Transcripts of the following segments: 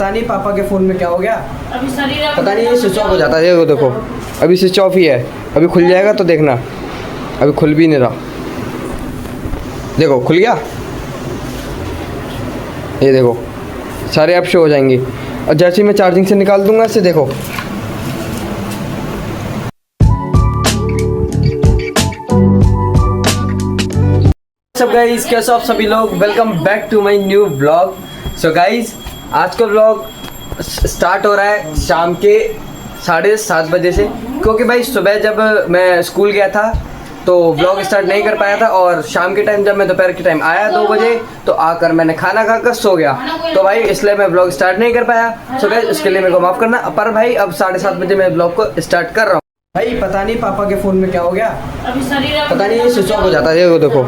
पता नहीं पापा के फ़ोन में क्या हो गया, अभी शरीर पता नहीं स्विच ऑफ हो जाता है। देखो देखो अभी स्विच ऑफ ही है, अभी खुल जाएगा तो देखना। अभी खुल भी नहीं रहा, देखो खुल गया। ये देखो सारे ऐप शो हो जाएंगे और जैसे ही मैं चार्जिंग से निकाल दूंगा इसे, देखो सब गाइस, कैसे हो आप सभी लोग। Welcome back to my new vlog. So guys, आज का व्लॉग स्टार्ट हो रहा है शाम के 7:30 बजे से, क्योंकि भाई सुबह जब मैं स्कूल गया था तो व्लॉग स्टार्ट नहीं कर पाया था, और शाम के टाइम जब मैं दोपहर के टाइम आया 2 बजे तो आकर मैंने खाना खाकर सो गया, तो भाई इसलिए मैं व्लॉग स्टार्ट नहीं कर पाया। सो गाइस, उसके लिए मेरे को माफ़ करना। पर भाई अब 7:30 बजे मैं व्लॉग को स्टार्ट कर रहा हूँ। भाई पता नहीं पापा के फ़ोन में क्या हो गया, अभी शरीर पता नहीं स्विच ऑफ हो जाता है। देखो देखो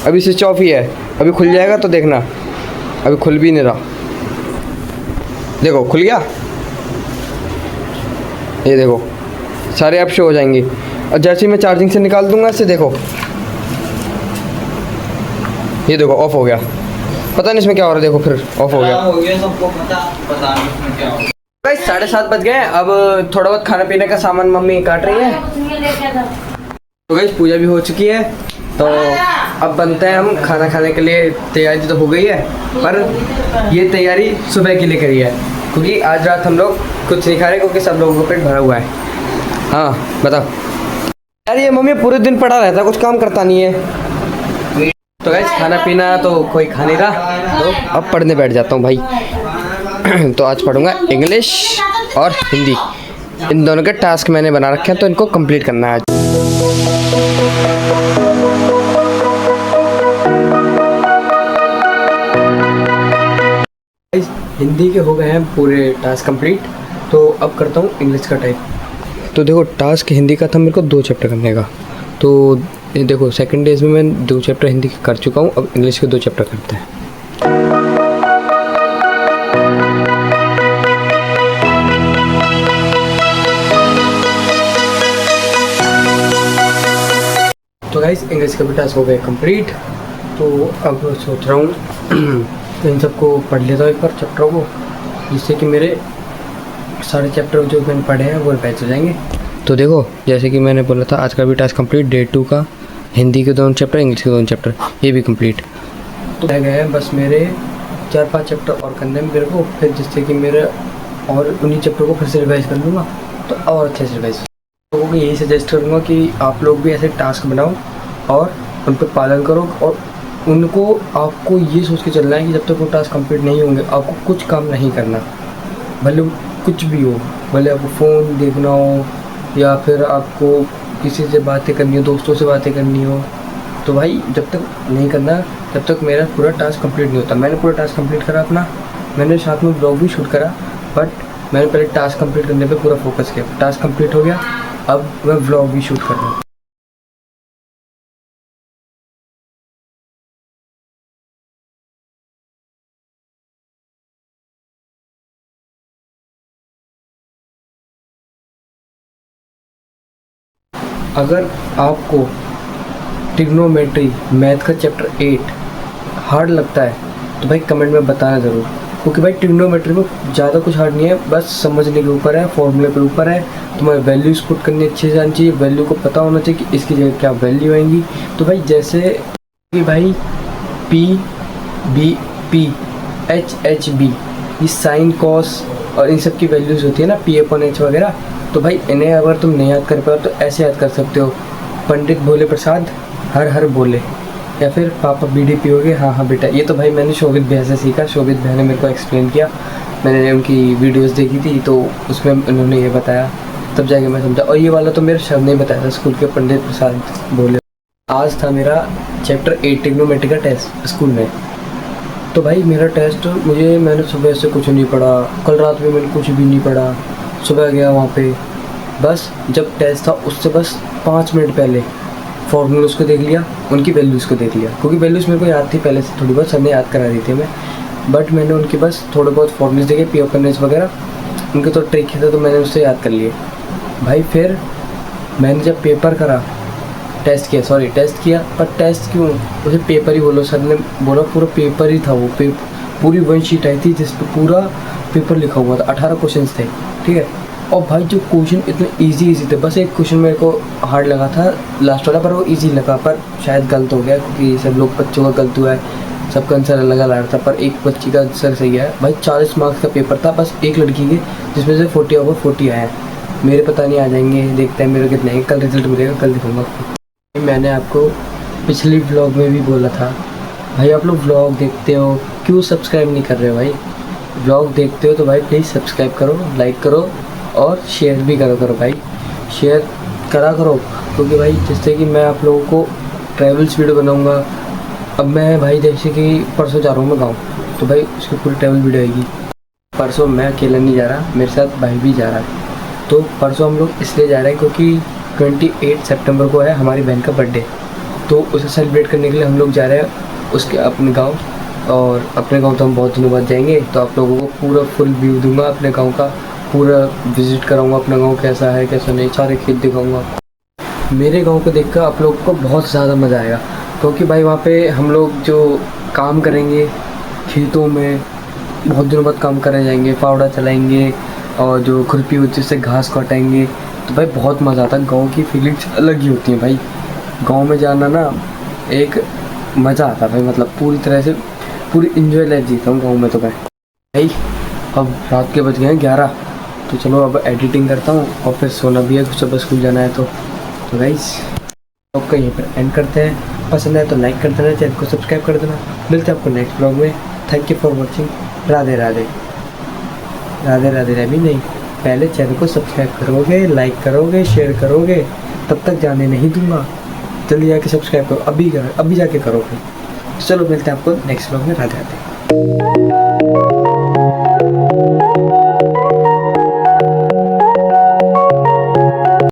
अभी स्विच ऑफ ही है, अभी खुल जाएगा तो देखना। अभी खुल भी नहीं रहा, देखो खुल गया। ये देखो सारे ऐप शो हो जाएंगे और जैसे ही मैं चार्जिंग से निकाल दूंगा इसे, देखो ये देखो ऑफ हो गया। पता नहीं इसमें क्या हो रहा है, देखो फिर ऑफ हो गया। सबको पता नहीं इसमें क्या हो गया। भाई 7:30 बज गए, अब थोड़ा बहुत खाने पीने का सामान मम्मी काट रही है। तो गाइस पूजा भी हो चुकी है, तो अब बनते हैं हम खाना खाने के लिए। तैयारी तो हो गई है, पर ये तैयारी सुबह के लिए करी है, क्योंकि आज रात हम लोग कुछ नहीं खा रहे, क्योंकि सब लोगों को पेट भरा हुआ है। हाँ बताओ यार, ये मम्मी पूरे दिन पड़ा रहता है, कुछ काम करता नहीं है। तो गाइस खाना पीना तो कोई खा नहीं रहा, तो अब पढ़ने बैठ जाता हूँ भाई। तो आज पढ़ूंगा इंग्लिश और हिंदी, इन दोनों के टास्क मैंने बना रखे हैं, तो इनको कंप्लीट करना है आज। हिंदी के हो गए हैं पूरे टास्क कंप्लीट, तो अब करता हूँ इंग्लिश का टाइप। तो देखो टास्क हिंदी का था मेरे को 2 चैप्टर करने का, तो ये देखो सेकंड डेज में मैं 2 चैप्टर हिंदी के कर चुका हूँ, अब इंग्लिश के 2 चैप्टर करते हैं। तो गाइस इंग्लिश के भी टास्क हो गए कंप्लीट, तो अब सोच रहा हूँ इन सबको पढ़ लेता हूँ एक बार चैप्टरों को, जिससे कि मेरे सारे चैप्टर जो मैंने पढ़े हैं वो रिवाइज हो जाएंगे। तो देखो जैसे कि मैंने बोला था, आज का भी टास्क कंप्लीट, डे 2 का हिंदी के 2 चैप्टर, इंग्लिश के 2 चैप्टर, ये भी कंप्लीट। तो रह गए हैं बस मेरे 4-5 चैप्टर और करने में मेरे को, फिर जिससे कि मेरे और उन्हीं चैप्टर को फिर से रिवाइज कर लूँगा, तो और अच्छे से रिवाइज। लोगों को यही सजेस्ट करूँगा कि आप लोग भी ऐसे टास्क बनाओ और उन पर पालन करो, और उनको आपको ये सोच के चलना है कि जब तक वो टास्क कंप्लीट नहीं होंगे आपको कुछ काम नहीं करना, भले कुछ भी हो, भले आपको फ़ोन देखना हो या फिर आपको किसी से बातें करनी हो, दोस्तों से बातें करनी हो, तो भाई जब तक नहीं करना तब तक मेरा पूरा टास्क कंप्लीट नहीं होता। मैंने पूरा टास्क कंप्लीट करा अपना, मैंने साथ में ब्लॉग भी शूट करा, बट मैंने पहले टास्क कंप्लीट करने पे पूरा फोकस किया। टास्क कंप्लीट हो गया, अब मैं व्लॉग भी शूट कर रहा हूँ। अगर आपको ट्रिग्नोमेट्री मैथ का चैप्टर 8 हार्ड लगता है तो भाई कमेंट में बताना ज़रूर, क्योंकि भाई ट्रिग्नोमेट्री में ज़्यादा कुछ हार्ड नहीं है, बस समझने के ऊपर है, फॉर्मूले के ऊपर है। तुम्हें वैल्यूज़ पुट करनी अच्छे से आनी चाहिए, वैल्यू को पता होना चाहिए कि इसकी जगह क्या वैल्यू आएंगी। तो भाई जैसे कि भाई P B P H H B, ये साइन कॉस और इन सब की वैल्यूज़ होती है ना, P/H वगैरह, तो भाई इन्हें अगर तुम नहीं याद कर पाओ तो ऐसे याद कर सकते हो, पंडित भोले प्रसाद हर हर बोले, या फिर पापा बीड़ी पियोगे हाँ हाँ बेटा। ये तो भाई मैंने शोभित भैया से सीखा, शोभित भैया ने मेरे को एक्सप्लेन किया, मैंने उनकी वीडियोस देखी थी तो उसमें उन्होंने ये बताया, तब जाके मैं समझा। और ये वाला तो मेरे शब्द नहीं बताया था स्कूल के, पंडित प्रसाद बोले। आज था मेरा चैप्टर 8 ट्रिग्नोमेट्री का टेस्ट स्कूल में, तो भाई मेरा टेस्ट मैंने सुबह से कुछ नहीं पढ़ा, कल रात में मैंने कुछ भी नहीं पढ़ा, सुबह गया वहाँ पे, बस जब टेस्ट था उससे बस 5 मिनट पहले फॉर्मूलोज़ को देख लिया, उनकी वैल्यूज़ को देख लिया, क्योंकि वैल्यूज़ मेरे को याद थी पहले से थोड़ी बहुत, सर ने याद करा दी थी मैं, बट मैंने उनकी बस थोड़े बहुत फॉर्मूलेज देखे, P/H वगैरह, उनके तो ट्रिक थे तो मैंने उससे याद कर लिए भाई। फिर मैंने जब पेपर करा, टेस्ट किया, पर टेस्ट क्यों, उसे पेपर ही बोलो, सर ने बोला पूरा पेपर ही था वो, पूरी वन शीट आई थी जिस पर पूरा पेपर लिखा हुआ था, 18 क्वेश्चन थे, ठीक है। और भाई जो क्वेश्चन इतने इजी थे, बस एक क्वेश्चन मेरे को हार्ड लगा था लास्ट वाला, पर वो इजी लगा, पर शायद गलत हो गया क्योंकि सब लोग बच्चों का गलत हुआ है, सबका आंसर अलग अलग आ रहा था, पर एक बच्ची का आंसर सही है। भाई 40 मार्क्स का पेपर था, बस एक लड़की के जिसमें से 40 ओवर 40 आए हैं। मेरे पता नहीं आ जाएंगे, देखते हैं मेरे कितने हैं, कल रिजल्ट मिलेगा, कल दिखाऊंगा। मैंने आपको पिछली व्लॉग में भी बोला था भाई आप लोग व्लॉग देखते हो, क्यों सब्सक्राइब नहीं कर रहे हो भाई? व्लॉग देखते हो तो भाई प्लीज़ सब्सक्राइब करो, लाइक करो और शेयर भी करो भाई, शेयर करा करो, क्योंकि भाई जिससे कि मैं आप लोगों को ट्रैवल्स वीडियो बनाऊंगा। अब मैं भाई जैसे कि परसों जा रहा हूँ मैं गाँव, तो भाई उसकी पूरी ट्रैवल वीडियो आएगी। परसों मैं अकेला नहीं जा रहा, मेरे साथ भाई भी जा रहा है। तो परसों हम लोग इसलिए जा रहे हैं क्योंकि 28 सितंबर को है हमारी बहन का बर्थडे, तो उसे सेलिब्रेट करने के लिए हम लोग जा रहे हैं उसके अपने गांव। और अपने गांव तो हम बहुत दिनों बाद जाएंगे, तो आप लोगों को पूरा फुल व्यू दूंगा अपने गांव का, पूरा विज़िट कराऊंगा अपना गांव कैसा है कैसा नहीं, सारे खेत दिखाऊंगा। मेरे गांव को देखकर आप लोगों को बहुत ज़्यादा मज़ा आएगा, क्योंकि भाई वहाँ पे हम लोग जो काम करेंगे खेतों में, बहुत दिनों बाद काम करने जाएंगे, फावड़ा चलाएँगे और जो खुरपी होती है उससे घास काटेंगे, तो भाई बहुत मज़ा आता है। गाँव की फीलिंग्स अलग ही होती हैं भाई, गाँव में जाना ना एक मज़ा आता है भाई, मतलब पूरी तरह से पूरी इंजॉय लाइफ जीता हूँ गाँव में। तो भाई अब रात के बज गए हैं 11, तो चलो अब एडिटिंग करता हूँ और फिर सोना भी है, सुबह स्कूल जाना है। तो गाइस ब्लॉग का यहीं पर एंड करते हैं। पसंद है तो लाइक कर देना, चैनल को सब्सक्राइब कर देना। मिलते हैं आपको नेक्स्ट ब्लॉग में। Thank you for watching. Radhe Radhe. Radhe Radhe Ravi नहीं, पहले चैनल को सब्सक्राइब करोगे, लाइक करोगे, शेयर करोगे, तब तक जाने नहीं दूंगा। जल्दी जाके सब्सक्राइब करो, अभी जाके करोगे। चलो मिलते हैं आपको नेक्स्ट ब्लॉग में। राधे राधे।